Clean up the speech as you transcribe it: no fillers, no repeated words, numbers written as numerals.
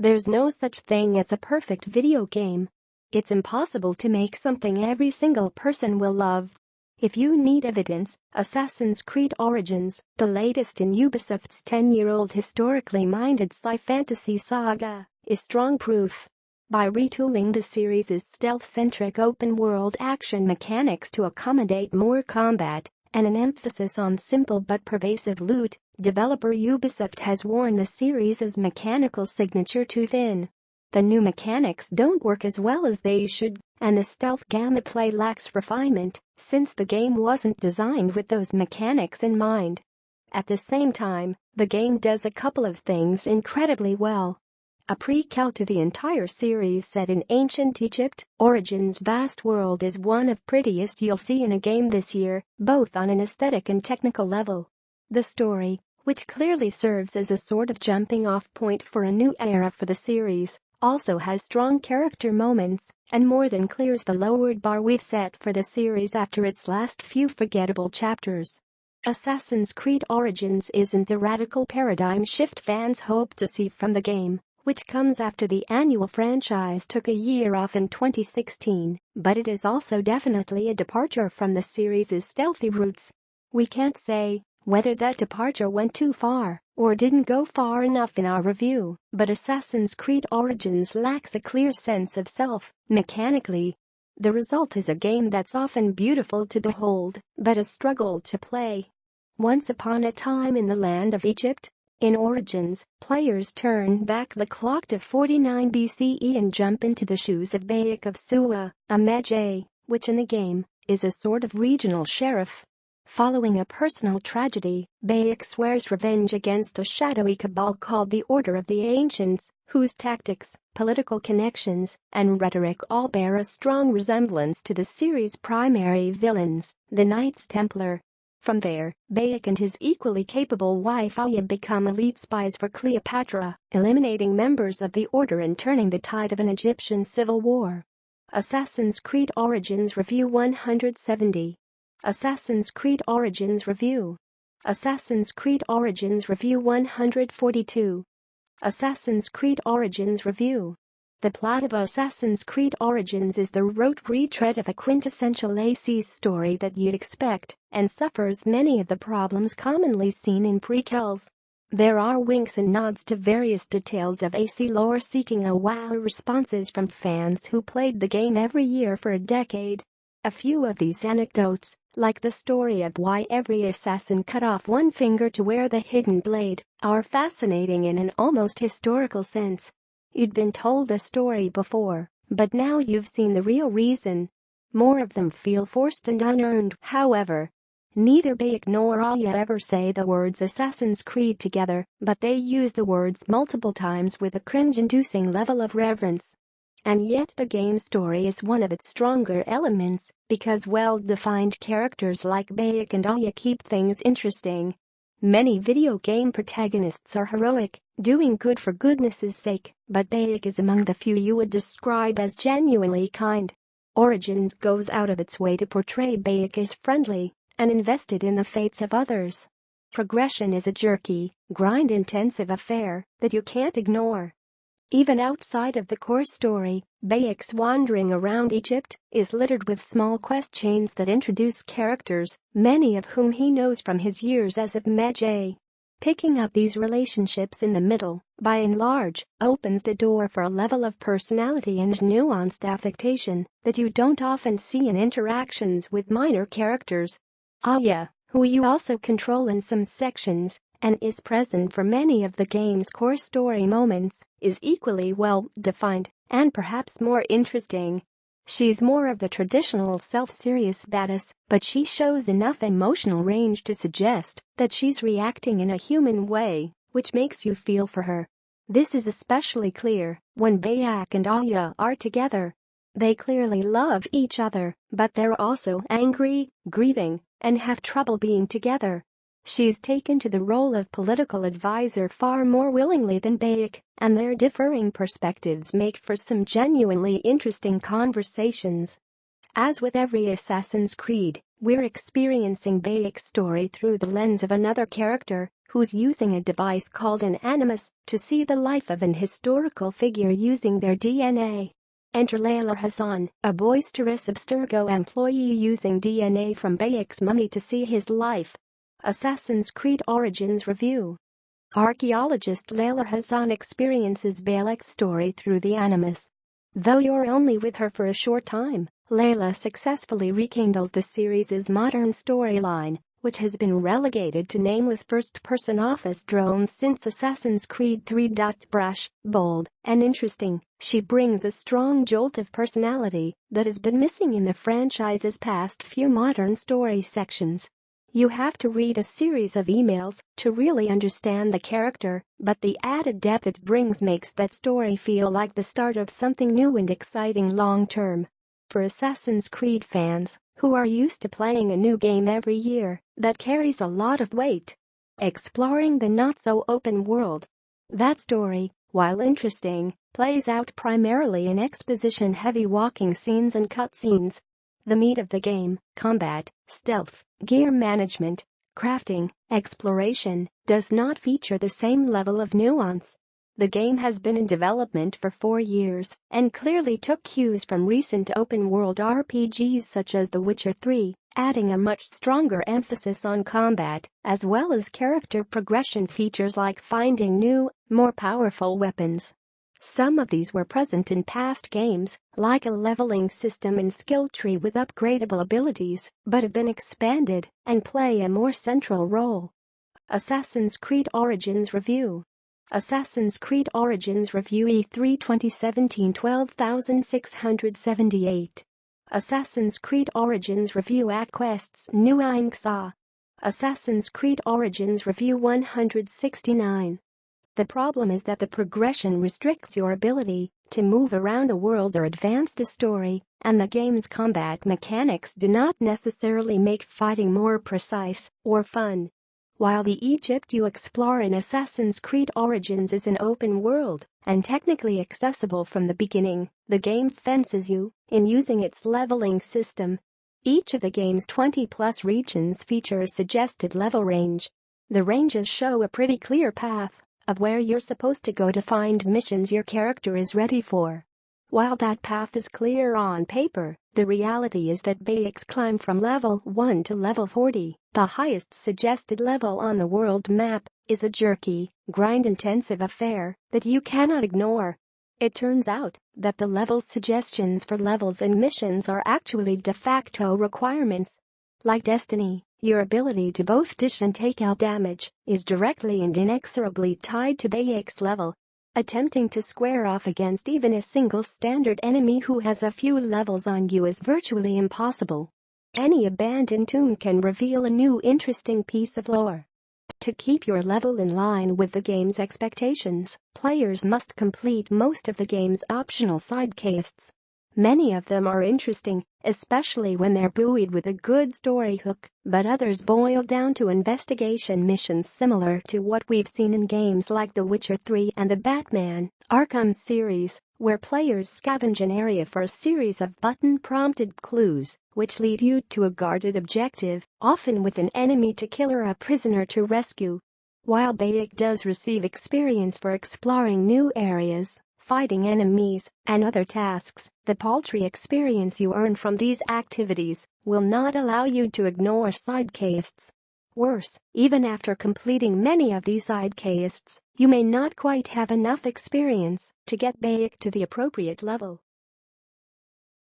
There's no such thing as a perfect video game. It's impossible to make something every single person will love. If you need evidence, Assassin's Creed Origins, the latest in Ubisoft's 10-year-old historically minded sci-fantasy saga, is strong proof. By retooling the series' stealth-centric open-world action mechanics to accommodate more combat and an emphasis on simple but pervasive loot, developer Ubisoft has worn the series' mechanical signature too thin. The new mechanics don't work as well as they should, and the stealth gameplay lacks refinement, since the game wasn't designed with those mechanics in mind. At the same time, the game does a couple of things incredibly well. A prequel to the entire series set in ancient Egypt, Origins' vast world is one of prettiest you'll see in a game this year, both on an aesthetic and technical level. The story, which clearly serves as a sort of jumping-off point for a new era for the series, also has strong character moments and more than clears the lowered bar we've set for the series after its last few forgettable chapters. Assassin's Creed Origins isn't the radical paradigm shift fans hope to see from the game, which comes after the annual franchise took a year off in 2016, but it is also definitely a departure from the series' stealthy roots. We can't say whether that departure went too far or didn't go far enough in our review, but Assassin's Creed Origins lacks a clear sense of self, mechanically. The result is a game that's often beautiful to behold, but a struggle to play. Once upon a time in the land of Egypt, in Origins, players turn back the clock to 49 BCE and jump into the shoes of Bayek of Suwa, a magi, which in the game is a sort of regional sheriff. Following a personal tragedy, Bayek swears revenge against a shadowy cabal called the Order of the Ancients, whose tactics, political connections, and rhetoric all bear a strong resemblance to the series' primary villains, the Knights Templar. From there, Bayek and his equally capable wife Aya become elite spies for Cleopatra, eliminating members of the Order and turning the tide of an Egyptian civil war. Assassin's Creed Origins Review 170. Assassin's Creed Origins Review. Assassin's Creed Origins Review 142. Assassin's Creed Origins Review. The plot of Assassin's Creed Origins is the rote retread of a quintessential AC story that you'd expect, and suffers many of the problems commonly seen in prequels. There are winks and nods to various details of AC lore seeking a wow responses from fans who played the game every year for a decade. A few of these anecdotes, like the story of why every assassin cut off one finger to wear the hidden blade, are fascinating in an almost historical sense. You'd been told the story before, but now you've seen the real reason. More of them feel forced and unearned, however. Neither Bayek nor Aya ever say the words Assassin's Creed together, but they use the words multiple times with a cringe-inducing level of reverence. And yet the game story is one of its stronger elements, because well-defined characters like Bayek and Aya keep things interesting. Many video game protagonists are heroic, doing good for goodness' sake, but Bayek is among the few you would describe as genuinely kind. Origins goes out of its way to portray Bayek as friendly and invested in the fates of others. Progression is a jerky, grind-intensive affair that you can't ignore. Even outside of the core story, Bayek's wandering around Egypt is littered with small quest chains that introduce characters, many of whom he knows from his years as a magi. Picking up these relationships in the middle, by and large, opens the door for a level of personality and nuanced affectation that you don't often see in interactions with minor characters. Aya, who you also control in some sections, and is present for many of the game's core story moments, is equally well-defined and perhaps more interesting. She's more of the traditional self-serious badass, but she shows enough emotional range to suggest that she's reacting in a human way, which makes you feel for her. This is especially clear when Bayek and Aya are together. They clearly love each other, but they're also angry, grieving, and have trouble being together. She's taken to the role of political advisor far more willingly than Bayek, and their differing perspectives make for some genuinely interesting conversations. As with every Assassin's Creed, we're experiencing Bayek's story through the lens of another character, who's using a device called an animus to see the life of an historical figure using their DNA. Enter Layla Hassan, a boisterous Abstergo employee using DNA from Bayek's mummy to see his life. Assassin's Creed Origins Review. Archaeologist Layla Hassan experiences Bayek's story through the animus. Though you're only with her for a short time, Layla successfully rekindles the series' modern storyline, which has been relegated to nameless first-person office drones since Assassin's Creed 3. Brash, bold, and interesting, she brings a strong jolt of personality that has been missing in the franchise's past few modern story sections. You have to read a series of emails to really understand the character, but the added depth it brings makes that story feel like the start of something new and exciting long-term. For Assassin's Creed fans, who are used to playing a new game every year, that carries a lot of weight. Exploring the not-so-open world. That story, while interesting, plays out primarily in exposition-heavy walking scenes and cutscenes. The meat of the game, combat, stealth, gear management, crafting, exploration, does not feature the same level of nuance. The game has been in development for 4 years and clearly took cues from recent open-world RPGs such as The Witcher 3, adding a much stronger emphasis on combat, as well as character progression features like finding new, more powerful weapons. Some of these were present in past games, like a leveling system and skill tree with upgradable abilities, but have been expanded and play a more central role. Assassin's Creed Origins Review. Assassin's Creed Origins Review E3 2017 12678. Assassin's Creed Origins Review at Quests New Ingsa. Assassin's Creed Origins Review 169. The problem is that the progression restricts your ability to move around the world or advance the story, and the game's combat mechanics do not necessarily make fighting more precise or fun. While the Egypt you explore in Assassin's Creed Origins is an open world and technically accessible from the beginning, the game fences you in using its leveling system. Each of the game's 20-plus regions feature a suggested level range. The ranges show a pretty clear path of where you're supposed to go to find missions your character is ready for. While that path is clear on paper, the reality is that Bayek's climb from level 1 to level 40, the highest suggested level on the world map, is a jerky, grind-intensive affair that you cannot ignore. It turns out that the level suggestions for levels and missions are actually de facto requirements. Like Destiny, your ability to both dish and take out damage is directly and inexorably tied to Bayek's level. Attempting to square off against even a single standard enemy who has a few levels on you is virtually impossible. Any abandoned tomb can reveal a new interesting piece of lore. To keep your level in line with the game's expectations, players must complete most of the game's optional side quests. Many of them are interesting, especially when they're buoyed with a good story hook, but others boil down to investigation missions similar to what we've seen in games like The Witcher 3 and the Batman Arkham series, where players scavenge an area for a series of button-prompted clues, which lead you to a guarded objective, often with an enemy to kill or a prisoner to rescue. While Bayek does receive experience for exploring new areas, fighting enemies, and other tasks, the paltry experience you earn from these activities will not allow you to ignore side quests. Worse, even after completing many of these side quests, you may not quite have enough experience to get Bayek to the appropriate level.